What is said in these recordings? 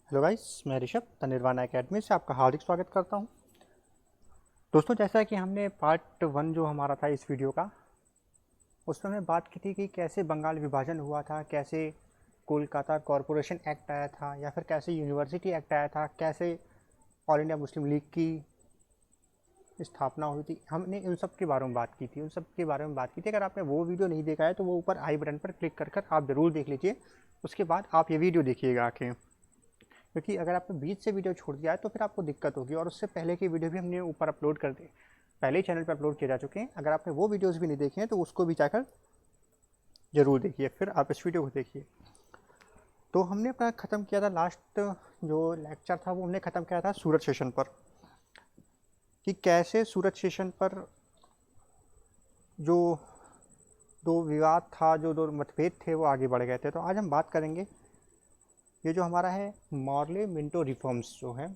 Hello guys, मैं Rishabh the nirvana academy से आपका हार्दिक स्वागत करता हूं। दोस्तों, जैसा कि हमने पार्ट 1 जो हमारा था इस वीडियो का, उसमें हमने बात की थी कि कैसे बंगाल विभाजन हुआ था, कैसे कोलकाता कॉरपोरेशन एक्ट आया था, या फिर कैसे यूनिवर्सिटी एक्ट आया था, कैसे ऑल इंडिया मुस्लिम लीग की स्थापना हुई थी। हमने उन सब के बारे में बात की थी अगर आपने वो वीडियो नहीं देखा है तो वो ऊपर आई बटन पर क्लिक कर कर आप ज़रूर देख लीजिए। उसके बाद आप ये वीडियो देखिएगा आके, क्योंकि अगर आपने बीच से वीडियो छोड़ दिया है तो फिर आपको दिक्कत होगी। और उससे पहले की वीडियो भी हमने ऊपर अपलोड कर दी, पहले ही चैनल पर अपलोड किए जा चुके हैं। अगर आपने वो वीडियोज़ भी नहीं देखे हैं तो उसको भी जाकर ज़रूर देखिए, फिर आप इस वीडियो को देखिए। तो हमने अपना ख़त्म किया था, लास्ट जो लेक्चर था वो हमने ख़त्म किया था सूरत सेशन पर, कि कैसे सूरत सेशन पर जो दो विवाद था, जो दो मतभेद थे, वो आगे बढ़ गए थे। तो आज हम बात करेंगे ये जो हमारा है मॉर्ले मिंटो रिफॉर्म्स जो है,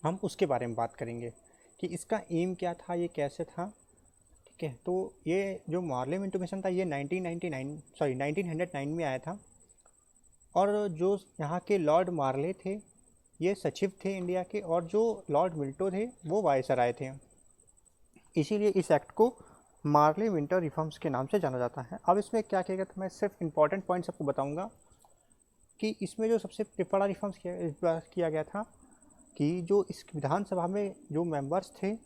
हम उसके बारे में बात करेंगे कि इसका एम क्या था, ये कैसे था। ठीक है, तो ये जो मॉर्ले मिंटो मिशन था ये 1909 में आया था। और जो यहाँ के लॉर्ड मार्ले थे ये सचिव थे इंडिया के, और जो लॉर्ड मिंटो थे वो वायसराय थे। इसीलिए इस एक्ट को मार्ले मिंटो रिफॉर्म्स के नाम से जाना जाता है। अब इसमें क्या किया गया था, मैं सिर्फ इंपॉर्टेंट पॉइंट्स आपको बताऊंगा कि इसमें जो सबसे बड़ा रिफॉर्म्स किया गया था कि जो इस विधानसभा में जो मेंबर्स थे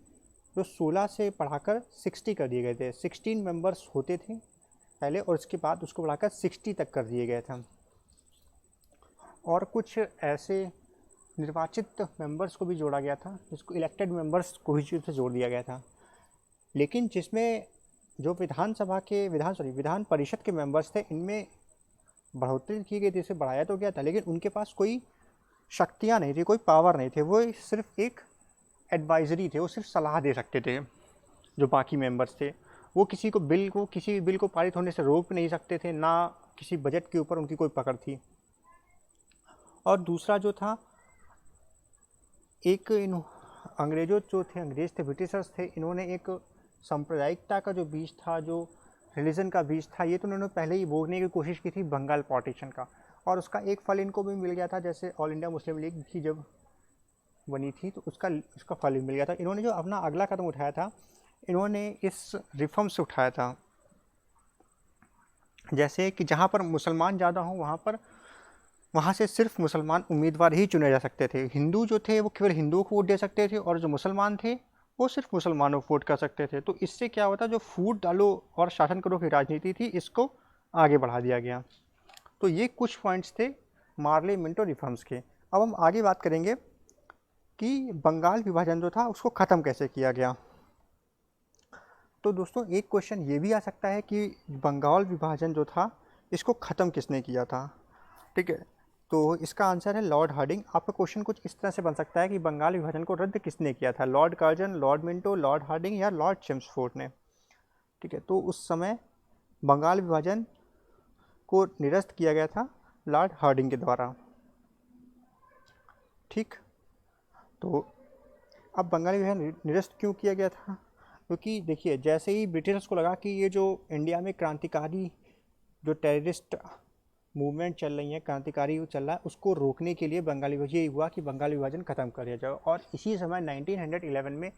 जो 16 से बढ़ाकर 60 कर दिए गए थे। 16 मेंबर्स होते थे पहले, और उसके बाद उसको बढ़ाकर 60 तक कर दिए गए थे। और कुछ ऐसे निर्वाचित मेंबर्स को भी जोड़ा गया था, जिसको इलेक्टेड मेंबर्स को भी से जोड़ दिया गया था। लेकिन जिसमें जो विधान परिषद के मेंबर्स थे, इनमें बढ़ोतरी की गई थी, इसे बढ़ाया तो गया था, लेकिन उनके पास कोई शक्तियाँ नहीं थी, कोई पावर नहीं थे। वो सिर्फ एक एडवाइजरी थे, वो सिर्फ सलाह दे सकते थे। जो बाकी मेंबर्स थे वो किसी भी बिल को पारित होने से रोक नहीं सकते थे, ना किसी बजट के ऊपर उनकी कोई पकड़ थी। और दूसरा जो था, एक इन अंग्रेज़ों जो थे, अंग्रेज़ थे, ब्रिटिशर्स थे, इन्होंने एक सांप्रदायिकता का जो बीज था, जो रिलीजन का बीज था, ये तो उन्होंने पहले ही बोने की कोशिश की थी बंगाल पार्टीशन का, और उसका एक फल इनको भी मिल गया था। जैसे ऑल इंडिया मुस्लिम लीग की जब बनी थी तो उसका फल भी मिल गया था। इन्होंने जो अपना अगला कदम उठाया था, इन्होंने इस रिफॉर्म से उठाया था, जैसे कि जहाँ पर मुसलमान ज़्यादा हों वहाँ से सिर्फ मुसलमान उम्मीदवार ही चुने जा सकते थे। हिंदू जो थे वो केवल हिंदुओं को वोट दे सकते थे, और जो मुसलमान थे वो सिर्फ मुसलमानों को वोट कर सकते थे। तो इससे क्या होता, जो फूट डालो और शासन करो की राजनीति थी, इसको आगे बढ़ा दिया गया। तो ये कुछ पॉइंट्स थे मार्ले मिंटो रिफॉर्म्स के। अब हम आगे बात करेंगे कि बंगाल विभाजन जो था उसको ख़त्म कैसे किया गया। तो दोस्तों, एक क्वेश्चन ये भी आ सकता है कि बंगाल विभाजन जो था इसको ख़त्म किसने किया था। ठीक है, तो इसका आंसर है लॉर्ड हार्डिंग। आपका क्वेश्चन कुछ इस तरह से बन सकता है कि बंगाल विभाजन को रद्द किसने किया था, Lord Curzon, Lord Minto, Lord Hardinge या लॉर्ड चेम्सफोर्ड ने। ठीक है, तो उस समय बंगाल विभाजन को निरस्त किया गया था लॉर्ड हार्डिंग के द्वारा। ठीक, तो अब बंगाली विभाजन निरस्त क्यों किया गया था, क्योंकि देखिए, जैसे ही ब्रिटिशर्स को लगा कि ये जो इंडिया में क्रांतिकारी जो टेररिस्ट मूवमेंट चल रही है, क्रांतिकारी चल रहा है, उसको रोकने के लिए बंगाली विभाजन, ये हुआ कि बंगाली विभाजन खत्म कर दिया जाए। और इसी समय 1911 में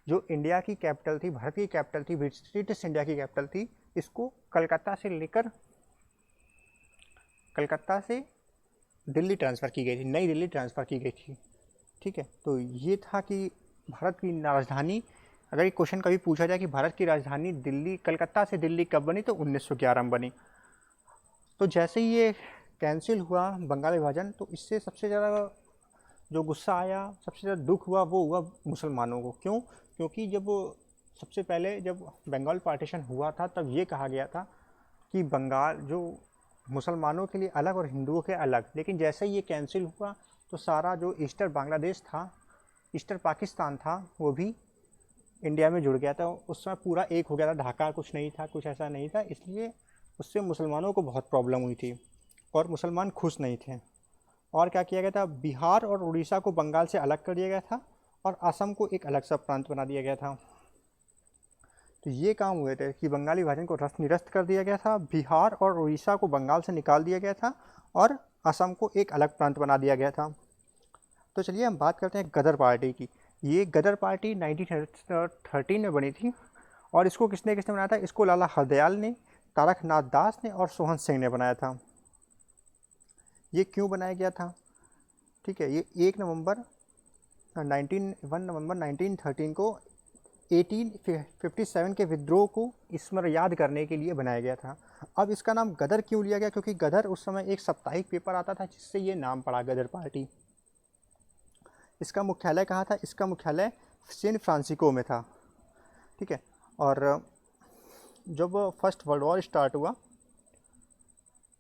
जो इंडिया की कैपिटल थी, भारत की कैपिटल थी, ब्रिटिश इंडिया की कैपिटल थी, इसको कलकत्ता से दिल्ली ट्रांसफ़र की गई थी, नई दिल्ली ट्रांसफ़र की गई थी। ठीक है, तो ये था कि भारत की राजधानी, अगर एक क्वेश्चन कभी पूछा जाए कि भारत की राजधानी दिल्ली, कलकत्ता से दिल्ली कब बनी, तो 1911 में बनी। तो जैसे ही ये कैंसिल हुआ बंगाल विभाजन, तो इससे सबसे ज़्यादा जो गुस्सा आया, सबसे ज़्यादा दुख हुआ, वो हुआ मुसलमानों को। क्यों? क्योंकि जब सबसे पहले जब बंगाल पार्टीशन हुआ था, तब ये कहा गया था कि बंगाल जो मुसलमानों के लिए अलग और हिंदुओं के अलग। लेकिन जैसे ही ये कैंसिल हुआ तो सारा जो ईस्टर्न बांग्लादेश था, ईस्टर्न पाकिस्तान था, वो भी इंडिया में जुड़ गया था। उस समय पूरा एक हो गया था, ढाका कुछ नहीं था, कुछ ऐसा नहीं था। इसलिए उससे मुसलमानों को बहुत प्रॉब्लम हुई थी और मुसलमान खुश नहीं थे। और क्या किया गया था, बिहार और उड़ीसा को बंगाल से अलग कर दिया गया था, और असम को एक अलग सा प्रांत बना दिया गया था। तो ये काम हुए थे कि बंगाली विभाजन को निरस्त कर दिया गया था, बिहार और उड़ीसा को बंगाल से निकाल दिया गया था, और असम को एक अलग प्रांत बना दिया गया था। तो चलिए हम बात करते हैं गदर पार्टी की। ये गदर पार्टी 1913 में बनी थी और इसको किसने किसने बनाया था? इसको लाला हरदयाल ने, तारकनाथ दास ने और सोहन सिंह ने बनाया था। ये क्यों बनाया गया था? ठीक है, ये 1 नवंबर 1913 को 1857 के विद्रोह को स्मरण याद करने के लिए बनाया गया था। अब इसका नाम गदर क्यों लिया गया? क्योंकि गदर उस समय एक साप्ताहिक पेपर आता था जिससे ये नाम पड़ा गदर पार्टी। इसका मुख्यालय कहाँ था? इसका मुख्यालय सैन फ्रांसिस्को में था। ठीक है, और जब फर्स्ट वर्ल्ड वॉर स्टार्ट हुआ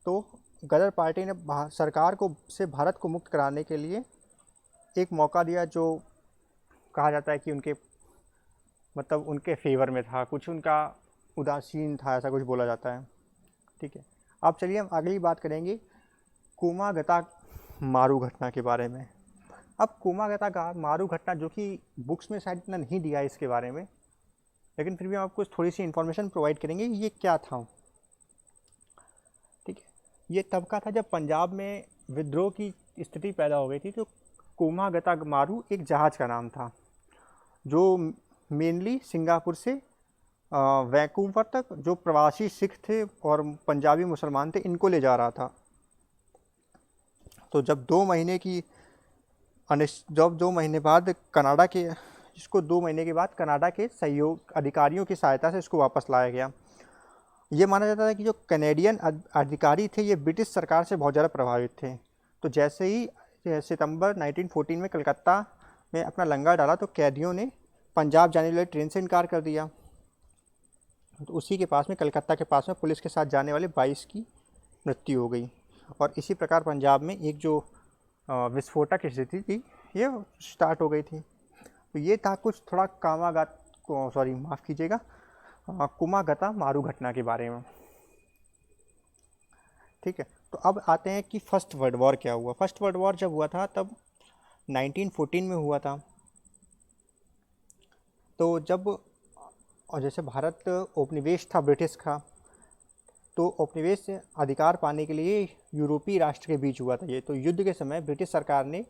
तो गदर पार्टी ने सरकार को से भारत को मुक्त कराने के लिए एक मौका दिया, जो कहा जाता है कि उनके मतलब उनके फेवर में था, कुछ उनका उदासीन था, ऐसा कुछ बोला जाता है। ठीक है, अब चलिए हम अगली बात करेंगे कोमागता मारू घटना के बारे में। अब कोमागता मारू घटना, जो कि बुक्स में शायद इतना नहीं दिया है इसके बारे में, लेकिन फिर भी हम आपको थोड़ी सी इन्फॉर्मेशन प्रोवाइड करेंगे ये क्या था। ठीक है, ये तब का था जब पंजाब में विद्रोह की स्थिति पैदा हो गई थी। तो कोमागता मारू एक जहाज़ का नाम था जो मेनली सिंगापुर से वैंकूवर तक जो प्रवासी सिख थे और पंजाबी मुसलमान थे, इनको ले जा रहा था। तो जब 2 महीने बाद कनाडा के इसको 2 महीने के बाद कनाडा के सहयोग अधिकारियों की सहायता से इसको वापस लाया गया। ये माना जाता है कि जो कनेडियन अधिकारी थे ये ब्रिटिश सरकार से बहुत ज़्यादा प्रभावित थे। तो जैसे ही सितंबर 1914 में कलकत्ता में अपना लंगर डाला तो कैदियों ने पंजाब जाने वाली ट्रेन से इनकार कर दिया। तो उसी के पास में, कलकत्ता के पास में, पुलिस के साथ जाने वाले 22 की मृत्यु हो गई। और इसी प्रकार पंजाब में एक जो विस्फोटक स्थिति थी ये स्टार्ट हो गई थी। तो ये था कुछ थोड़ा माफ़ कीजिएगा, कोमागता मारू घटना के बारे में। ठीक है, तो अब आते हैं कि फर्स्ट वर्ल्ड वॉर क्या हुआ। फर्स्ट वर्ल्ड वॉर जब हुआ था तब 1914 में हुआ था। तो जब और जैसे भारत उपनिवेश था ब्रिटिश का, तो उपनिवेश से अधिकार पाने के लिए यूरोपीय राष्ट्र के बीच हुआ था ये। तो युद्ध के समय ब्रिटिश सरकार ने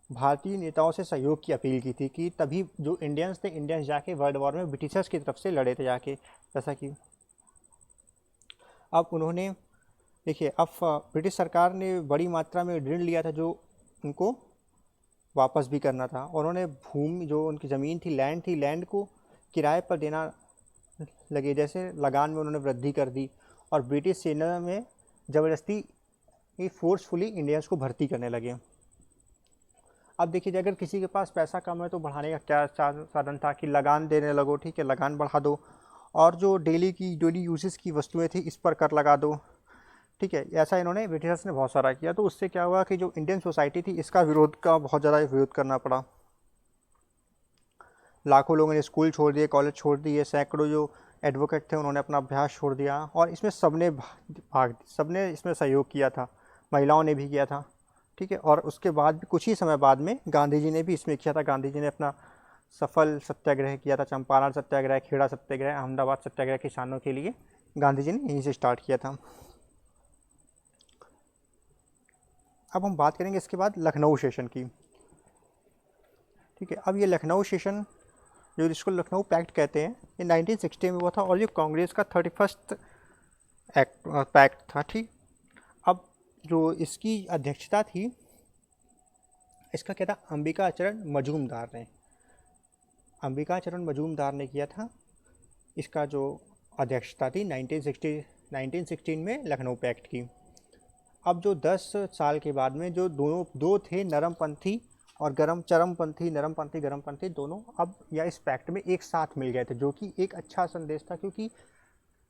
भारतीय नेताओं से सहयोग की अपील की थी कि तभी जो इंडियंस जाके वर्ल्ड वॉर में ब्रिटिशर्स की तरफ से लड़े थे जाके, जैसा कि अब उन्होंने देखिए, अब ब्रिटिश सरकार ने बड़ी मात्रा में ऋण लिया था जो उनको वापस भी करना था। और उन्होंने भूमि, जो उनकी ज़मीन थी, लैंड को किराए पर देना लगे। जैसे लगान में उन्होंने वृद्धि कर दी और ब्रिटिश सेना में ज़बरदस्ती फोर्सफुली इंडियंस को भर्ती करने लगे। अब देखिए, अगर किसी के पास पैसा कम है तो बढ़ाने का क्या साधन था कि लगान देने लगो। ठीक है, लगान बढ़ा दो और जो डेली यूजेस की वस्तुएं थी इस पर कर लगा दो। ठीक है, ऐसा इन्होंने ब्रिटिशर्स ने बहुत सारा किया। तो उससे क्या हुआ कि जो इंडियन सोसाइटी थी इसका बहुत ज़्यादा विरोध करना पड़ा। लाखों लोगों ने स्कूल छोड़ दिए, कॉलेज छोड़ दिए, सैकड़ों जो एडवोकेट थे उन्होंने अपना अभ्यास छोड़ दिया। और इसमें सबने इसमें सहयोग किया था, महिलाओं ने भी किया था। ठीक है, और उसके बाद कुछ ही समय बाद में गांधी जी ने भी इसमें किया था। गांधी जी ने अपना सफल सत्याग्रह किया था, चंपारण सत्याग्रह, खेड़ा सत्याग्रह, अहमदाबाद सत्याग्रह किसानों के लिए गांधी जी ने यहीं से स्टार्ट किया था। अब हम बात करेंगे इसके बाद लखनऊ सेशन की। ठीक है, अब ये लखनऊ सेशन, जो जिसको लखनऊ पैक्ट कहते हैं, ये 1960 में हुआ था और ये कांग्रेस का 31st पैक्ट था। ठीक, अब जो इसकी अध्यक्षता थी, इसका क्या था, अंबिकाचरण मजूमदार ने किया था। इसका जो अध्यक्षता थी 1916 में लखनऊ पैक्ट की। अब जो 10 साल के बाद में जो दो थे, नरमपंथी और गर्मपंथी दोनों अब या इस पैक्ट में एक साथ मिल गए थे, जो कि एक अच्छा संदेश था। क्योंकि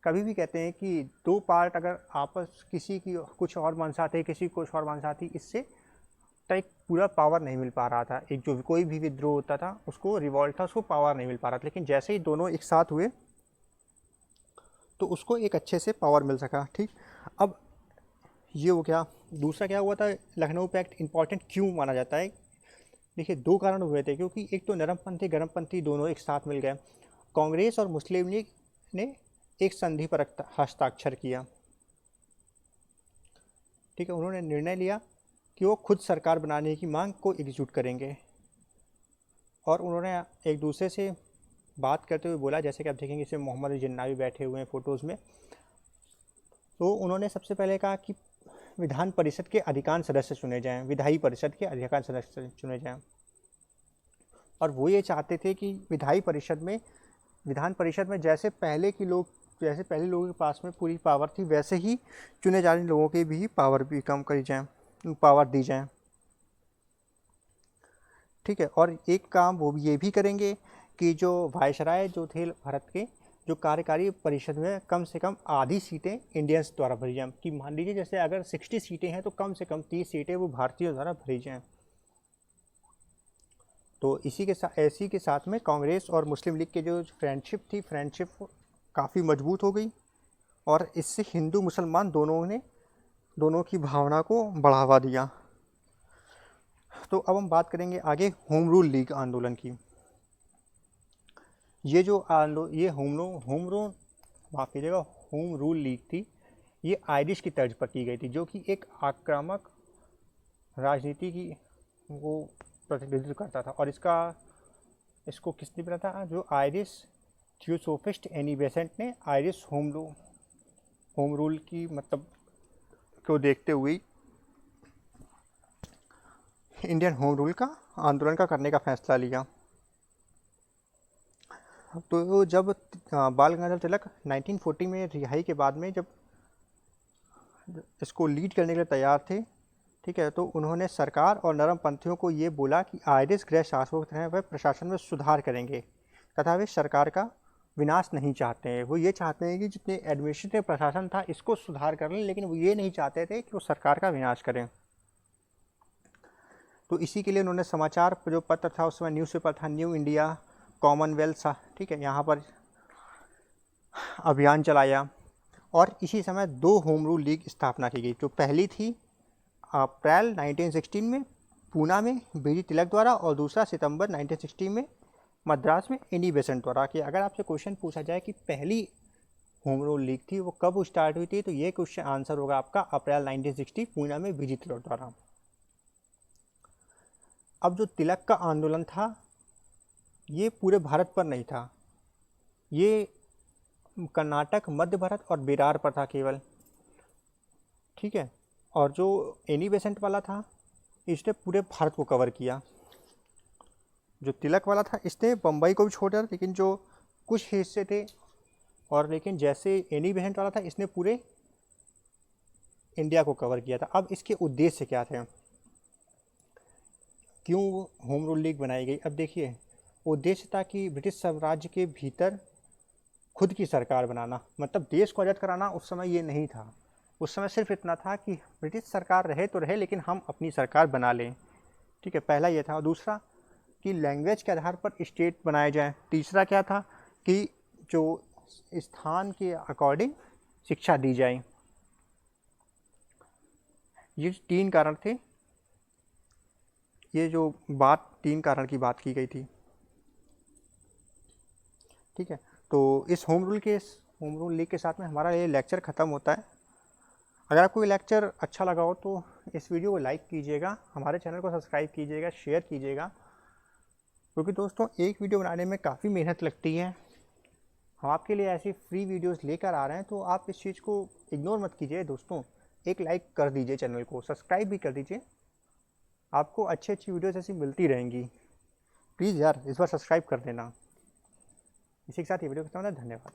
कभी भी कहते हैं कि दो पार्ट अगर आपस, किसी की कुछ और मंशा थी, किसी कुछ और मंशा थी, इससे एक पूरा पावर नहीं मिल पा रहा था। एक जो कोई भी विद्रोह होता था, उसको रिवॉल्ट था, उसको पावर नहीं मिल पा रहा था। लेकिन जैसे ही दोनों एक साथ हुए तो उसको एक अच्छे से पावर मिल सका। ठीक, अब ये हो गया। दूसरा क्या हुआ था, लखनऊ पैक्ट इंपॉर्टेंट क्यों माना जाता है? देखिए, 2 कारण हुए थे। क्योंकि एक तो नरमपंथी गर्मपंथी दोनों एक साथ मिल गए। कांग्रेस और मुस्लिम लीग ने एक संधि पर हस्ताक्षर किया। ठीक है, उन्होंने निर्णय लिया कि वो खुद सरकार बनाने की मांग को एग्जीक्यूट करेंगे। और उन्होंने एक दूसरे से बात करते हुए बोला, जैसे कि आप देखेंगे इसमें मोहम्मद जिन्ना भी बैठे हुए हैं फ़ोटोज़ में। तो उन्होंने सबसे पहले कहा कि विधान परिषद के अधिकांश सदस्य चुने जाएं, विधायी परिषद के अधिकांश सदस्य चुने जाएं। और वो ये चाहते थे कि विधान परिषद में जैसे पहले लोगों के पास में पूरी पावर थी, वैसे ही चुने जाने लोगों के भी पावर भी कम करी जाए, पावर दी जाए। ठीक है, और एक काम वो ये भी करेंगे कि जो वायसराय जो थे भारत के, जो कार्यकारी परिषद में कम से कम आधी सीटें इंडियंस द्वारा भरी जाएं। कि मान लीजिए जैसे अगर 60 सीटें हैं तो कम से कम 30 सीटें वो भारतीयों द्वारा भरी जाएं। तो इसी के साथ में कांग्रेस और मुस्लिम लीग के जो फ्रेंडशिप काफ़ी मजबूत हो गई, और इससे हिंदू मुसलमान दोनों की भावना को बढ़ावा दिया। तो अब हम बात करेंगे आगे होम रूल लीग आंदोलन की। ये जो होम रूल लीग थी, ये आयरिश की तर्ज पर की गई थी, जो कि एक आक्रामक राजनीति की वो प्रतिनिधित्व करता था। और इसको किसने बना था? जो आयरिश थियोसोफिस्ट एनी बेसेंट ने आयरिश होम रूल की मतलब को देखते हुए इंडियन होम रूल का आंदोलन करने का फैसला लिया। तो जब बाल गंगाधर तिलक 1940 में रिहाई के बाद में जब इसको लीड करने के लिए तैयार थे, ठीक है, तो उन्होंने सरकार और नरमपंथियों को ये बोला कि आयरिश गृह शासक हैं वह प्रशासन में सुधार करेंगे तथा वे सरकार का विनाश नहीं चाहते हैं। वो ये चाहते हैं कि जितने एडमिनिस्ट्रेटिव प्रशासन था इसको सुधार कर लें, लेकिन वो ये नहीं चाहते थे कि वो सरकार का विनाश करें। तो इसी के लिए उन्होंने समाचार जो पत्र था उस समय न्यूज़पेपर था न्यू इंडिया, कॉमनवेल्थ, ठीक है, यहाँ पर अभियान चलाया। और इसी समय 2 होम रूल लीग स्थापना की गई। जो पहली थी अप्रैल 1916 में पूना में बीडी तिलक द्वारा, और दूसरा सितंबर 1916 में मद्रास में एनी बेसेंट द्वारा। कि अगर आपसे क्वेश्चन पूछा जाए कि पहली होम रूल लीग थी वो कब स्टार्ट हुई थी, तो ये क्वेश्चन आंसर होगा आपका अप्रैल 1960 पूना में बीडी तिलक द्वारा। अब जो तिलक का आंदोलन था ये पूरे भारत पर नहीं था, ये कर्नाटक, मध्य भारत और बिरार पर था केवल। ठीक है, और जो एनी बेसेंट वाला था इसने पूरे भारत को कवर किया। जो तिलक वाला था इसने बम्बई को भी छोड़ दिया, लेकिन जो कुछ हिस्से थे, और लेकिन जैसे एनी बेसेंट वाला था इसने पूरे इंडिया को कवर किया था। अब इसके उद्देश्य क्या थे, क्यों होम रूल लीग बनाई गई? अब देखिए, उद्देश्य था कि ब्रिटिश साम्राज्य के भीतर खुद की सरकार बनाना, मतलब देश को आज़ाद कराना। उस समय ये नहीं था, उस समय सिर्फ इतना था कि ब्रिटिश सरकार रहे तो रहे, लेकिन हम अपनी सरकार बना लें। ठीक है, पहला ये था। और दूसरा कि लैंग्वेज के आधार पर स्टेट बनाए जाएं। तीसरा क्या था कि जो स्थान के अकॉर्डिंग शिक्षा दी जाए। ये 3 कारण थे, ये जो 3 कारण की बात की गई थी। ठीक है, तो इस होम रूल लीग के साथ में हमारा ये लेक्चर ख़त्म होता है। अगर आपको ये लेक्चर अच्छा लगा हो तो इस वीडियो को लाइक कीजिएगा, हमारे चैनल को सब्सक्राइब कीजिएगा, शेयर कीजिएगा, क्योंकि दोस्तों एक वीडियो बनाने में काफ़ी मेहनत लगती है। हम आपके लिए ऐसी फ्री वीडियोस लेकर आ रहे हैं, तो आप इस चीज़ को इग्नोर मत कीजिए दोस्तों। एक लाइक कर दीजिए, चैनल को सब्सक्राइब भी कर दीजिए, आपको अच्छी वीडियोस ऐसी मिलती रहेंगी। प्लीज़ यार इस बार सब्सक्राइब कर देना। इसी के साथ ये वीडियो खत्म होता है। धन्यवाद।